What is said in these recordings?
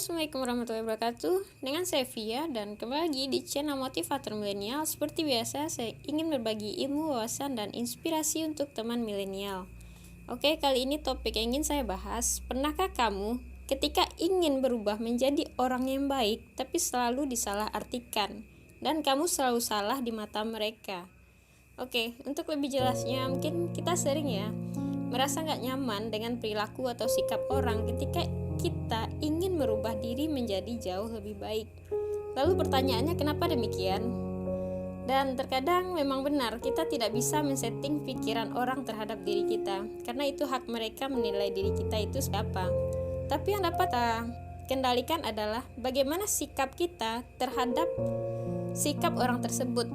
Assalamualaikum warahmatullahi wabarakatuh. Dengan saya Via dan kembali lagi di channel Motivator Milenial. Seperti biasa, saya ingin berbagi ilmu, wawasan, dan inspirasi untuk teman milenial. Oke, kali ini topik yang ingin saya bahas. Pernahkah kamu ketika ingin berubah menjadi orang yang baik tapi selalu disalahartikan dan kamu selalu salah di mata mereka? Oke, untuk lebih jelasnya, mungkin kita sering ya merasa gak nyaman dengan perilaku atau sikap orang ketika kita ingin merubah diri menjadi jauh lebih baik. Lalu pertanyaannya, kenapa demikian? Dan terkadang memang benar, kita tidak bisa men-setting pikiran orang terhadap diri kita, karena itu hak mereka menilai diri kita itu siapa. Tapi yang dapat kita kendalikan adalah bagaimana sikap kita terhadap sikap orang tersebut.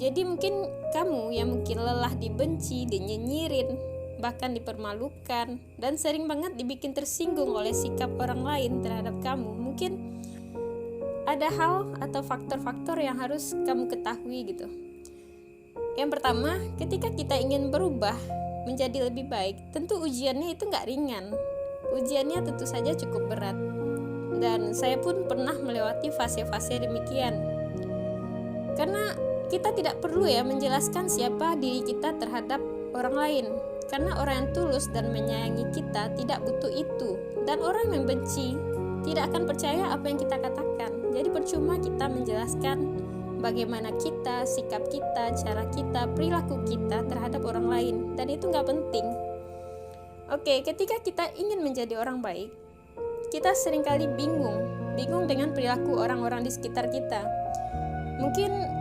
Jadi mungkin kamu yang mungkin lelah dibenci, dinyinyirin, bahkan dipermalukan, dan sering banget dibikin tersinggung oleh sikap orang lain terhadap kamu. Mungkin ada hal atau faktor-faktor yang harus kamu ketahui gitu. Yang pertama, ketika kita ingin berubah menjadi lebih baik, tentu ujiannya itu gak ringan. Ujiannya tentu saja cukup berat. Dan saya pun pernah melewati fase-fase demikian. Karena kita tidak perlu ya menjelaskan siapa diri kita terhadap orang lain. Karena orang yang tulus dan menyayangi kita tidak butuh itu. Dan orang yang benci tidak akan percaya apa yang kita katakan. Jadi percuma kita menjelaskan bagaimana kita, sikap kita, cara kita, perilaku kita terhadap orang lain. Dan itu gak penting. Oke, ketika kita ingin menjadi orang baik, kita seringkali bingung dengan perilaku orang-orang di sekitar kita. Mungkin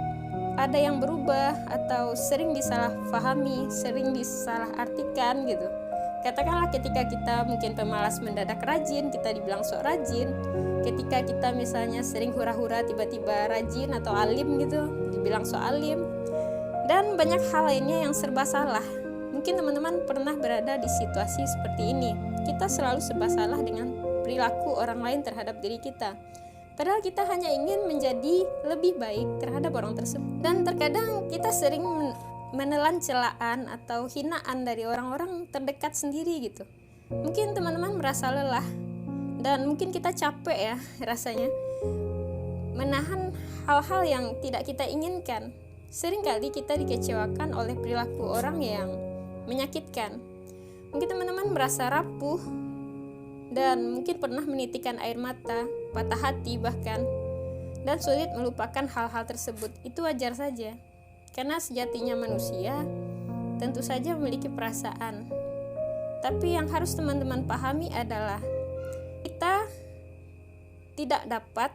ada yang berubah atau sering disalahpahami, sering disalahartikan gitu. Katakanlah ketika kita mungkin pemalas mendadak rajin, kita dibilang sok rajin. Ketika kita misalnya sering hura-hura tiba-tiba rajin atau alim gitu, dibilang sok alim. Dan banyak hal lainnya yang serba salah. Mungkin teman-teman pernah berada di situasi seperti ini. Kita selalu serba salah dengan perilaku orang lain terhadap diri kita. Padahal kita hanya ingin menjadi lebih baik terhadap orang tersebut. Dan terkadang kita sering menelan celaan atau hinaan dari orang-orang terdekat sendiri gitu. Mungkin teman-teman merasa lelah dan mungkin kita capek ya rasanya menahan hal-hal yang tidak kita inginkan. Seringkali kita dikecewakan oleh perilaku orang yang menyakitkan. Mungkin teman-teman merasa rapuh dan mungkin pernah menitikkan air mata, patah hati bahkan, dan sulit melupakan hal-hal tersebut. Itu wajar saja, karena sejatinya manusia tentu saja memiliki perasaan. Tapi yang harus teman-teman pahami adalah kita tidak dapat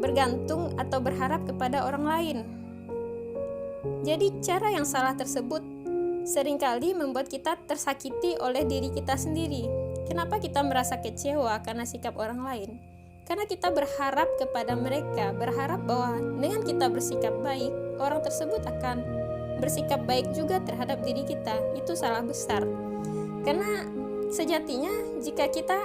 bergantung atau berharap kepada orang lain. Jadi cara yang salah tersebut seringkali membuat kita tersakiti oleh diri kita sendiri. Kenapa kita merasa kecewa karena sikap orang lain? Karena kita berharap kepada mereka, berharap bahwa dengan kita bersikap baik, orang tersebut akan bersikap baik juga terhadap diri kita. Itu salah besar. Karena sejatinya jika kita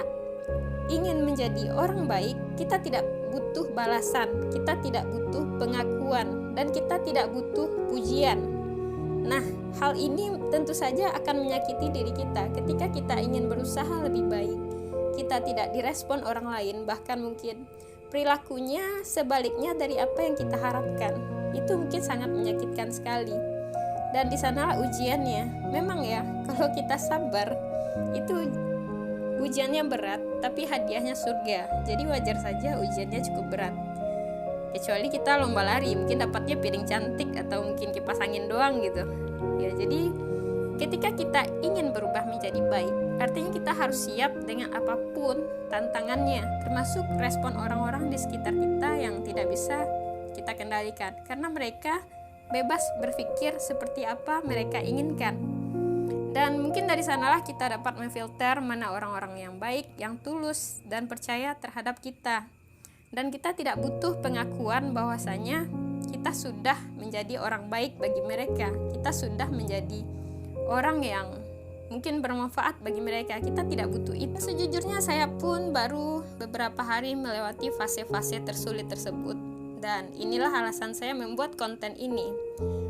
ingin menjadi orang baik, kita tidak butuh balasan, kita tidak butuh pengakuan, dan kita tidak butuh pujian. Nah, hal ini tentu saja akan menyakiti diri kita ketika kita ingin berusaha lebih baik. Kita tidak direspon orang lain, bahkan mungkin perilakunya sebaliknya dari apa yang kita harapkan. Itu mungkin sangat menyakitkan sekali. Dan di sanalah ujiannya. Memang ya, kalau kita sabar, itu ujiannya berat, tapi hadiahnya surga. Jadi wajar saja ujiannya cukup berat. Kecuali kita lomba lari, mungkin dapatnya piring cantik atau mungkin kipas angin doang gitu. Ya, jadi ketika kita ingin berubah menjadi baik, artinya kita harus siap dengan apapun tantangannya, termasuk respon orang-orang di sekitar kita yang tidak bisa kita kendalikan, karena mereka bebas berpikir seperti apa mereka inginkan. Dan mungkin dari sanalah kita dapat memfilter mana orang-orang yang baik, yang tulus, dan percaya terhadap kita. Dan kita tidak butuh pengakuan bahwasanya kita sudah menjadi orang baik bagi mereka. Kita sudah menjadi orang yang mungkin bermanfaat bagi mereka. Kita tidak butuh itu. Sejujurnya saya pun baru beberapa hari melewati fase-fase tersulit tersebut. Dan inilah alasan saya membuat konten ini,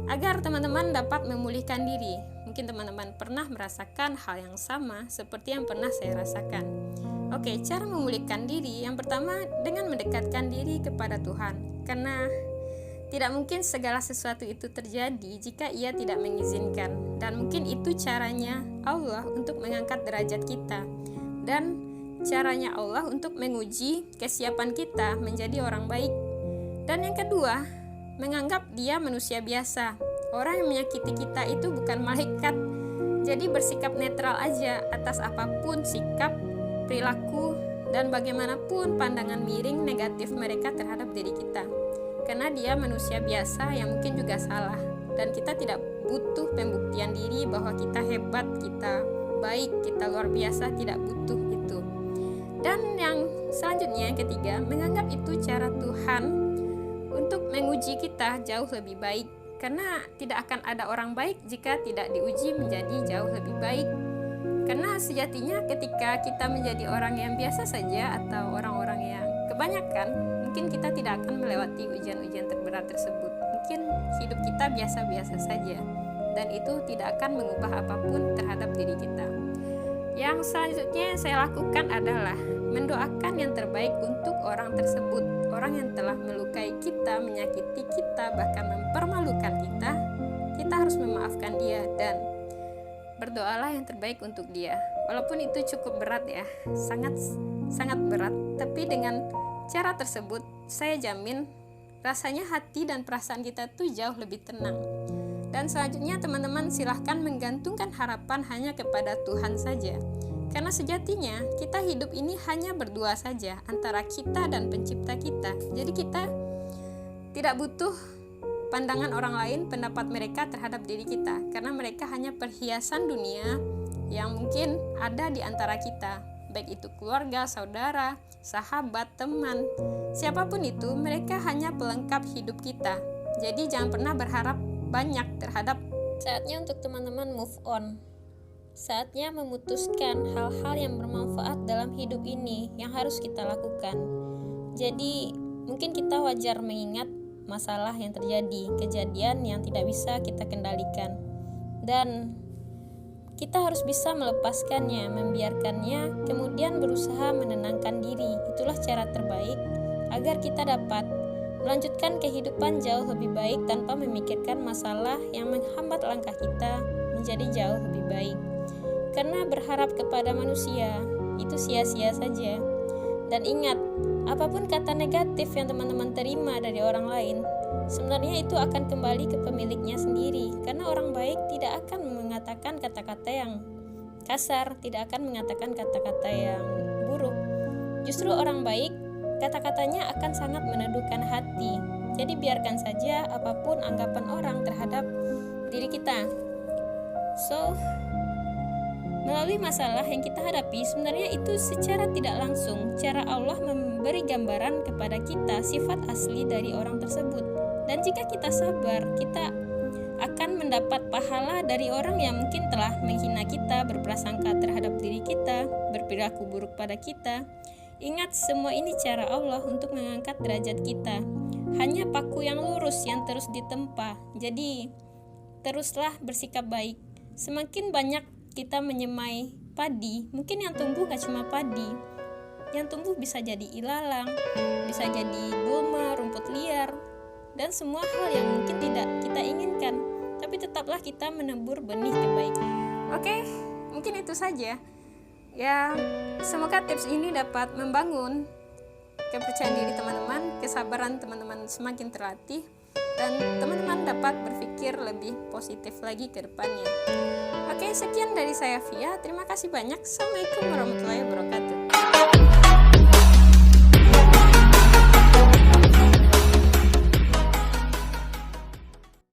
agar teman-teman dapat memulihkan diri. Mungkin teman-teman pernah merasakan hal yang sama seperti yang pernah saya rasakan. Oke, cara memulihkan diri yang pertama dengan mendekatkan diri kepada Tuhan. Karena tidak mungkin segala sesuatu itu terjadi jika Ia tidak mengizinkan. Dan mungkin itu caranya Allah untuk mengangkat derajat kita. Dan caranya Allah untuk menguji kesiapan kita menjadi orang baik. Dan yang kedua, menganggap Dia manusia biasa. Orang yang menyakiti kita itu bukan malaikat. Jadi bersikap netral aja atas apapun sikap, perilaku, dan bagaimanapun pandangan miring negatif mereka terhadap diri kita. Karena dia manusia biasa yang mungkin juga salah. Dan kita tidak butuh pembuktian diri bahwa kita hebat, kita baik, kita luar biasa, tidak butuh itu. Dan yang selanjutnya, yang ketiga, menganggap itu cara Tuhan untuk menguji kita jauh lebih baik. Karena tidak akan ada orang baik jika tidak diuji menjadi jauh lebih baik. Karena sejatinya ketika kita menjadi orang yang biasa saja atau orang-orang yang kebanyakan, mungkin kita tidak akan melewati ujian-ujian terberat tersebut. Mungkin hidup kita biasa-biasa saja, dan itu tidak akan mengubah apapun terhadap diri kita. Yang selanjutnya yang saya lakukan adalah mendoakan yang terbaik untuk orang tersebut. Orang yang telah melukai kita, menyakiti kita, bahkan mempermalukan kita, kita harus memaafkan dia dan berdoalah yang terbaik untuk dia. Walaupun itu cukup berat ya, sangat berat, tapi dengan cara tersebut saya jamin rasanya hati dan perasaan kita tuh jauh lebih tenang. Dan selanjutnya teman-teman silahkan menggantungkan harapan hanya kepada Tuhan saja. Karena sejatinya kita hidup ini hanya berdua saja antara kita dan pencipta kita. Jadi kita tidak butuh pandangan orang lain, pendapat mereka terhadap diri kita, karena mereka hanya perhiasan dunia yang mungkin ada di antara kita, baik itu keluarga, saudara, sahabat, teman, siapapun itu, mereka hanya pelengkap hidup kita. Jadi jangan pernah berharap banyak terhadap. Saatnya untuk teman-teman move on. Saatnya memutuskan hal-hal yang bermanfaat dalam hidup ini yang harus kita lakukan. Jadi mungkin kita wajar mengingat masalah yang terjadi, kejadian yang tidak bisa kita kendalikan, dan kita harus bisa melepaskannya, membiarkannya, kemudian berusaha menenangkan diri. Itulah cara terbaik agar kita dapat melanjutkan kehidupan jauh lebih baik tanpa memikirkan masalah yang menghambat langkah kita menjadi jauh lebih baik. Karena berharap kepada manusia itu sia-sia saja. Dan ingat, apapun kata negatif yang teman-teman terima dari orang lain, sebenarnya itu akan kembali ke pemiliknya sendiri. Karena orang baik tidak akan mengatakan kata-kata yang kasar, tidak akan mengatakan kata-kata yang buruk. Justru orang baik, kata-katanya akan sangat meneduhkan hati. Jadi biarkan saja apapun anggapan orang terhadap diri kita. So, melalui masalah yang kita hadapi, sebenarnya itu secara tidak langsung cara Allah memberi gambaran kepada kita sifat asli dari orang tersebut. Dan jika kita sabar, kita akan mendapat pahala dari orang yang mungkin telah menghina kita, berprasangka terhadap diri kita, berperilaku buruk pada kita. Ingat, semua ini cara Allah untuk mengangkat derajat kita. Hanya paku yang lurus yang terus ditempa. Jadi, teruslah bersikap baik. Semakin banyak kita menyemai padi, mungkin yang tumbuh gak cuma padi, yang tumbuh bisa jadi ilalang, bisa jadi gulma, rumput liar, dan semua hal yang mungkin tidak kita inginkan, tapi tetaplah kita menebur benih kebaikan. Oke, mungkin itu saja ya. Semoga tips ini dapat membangun kepercayaan diri teman-teman, kesabaran teman-teman semakin terlatih, dan teman-teman dapat berpikir lebih positif lagi ke depannya. Oke, sekian dari saya Via. Terima kasih banyak. Assalamualaikum warahmatullahi wabarakatuh.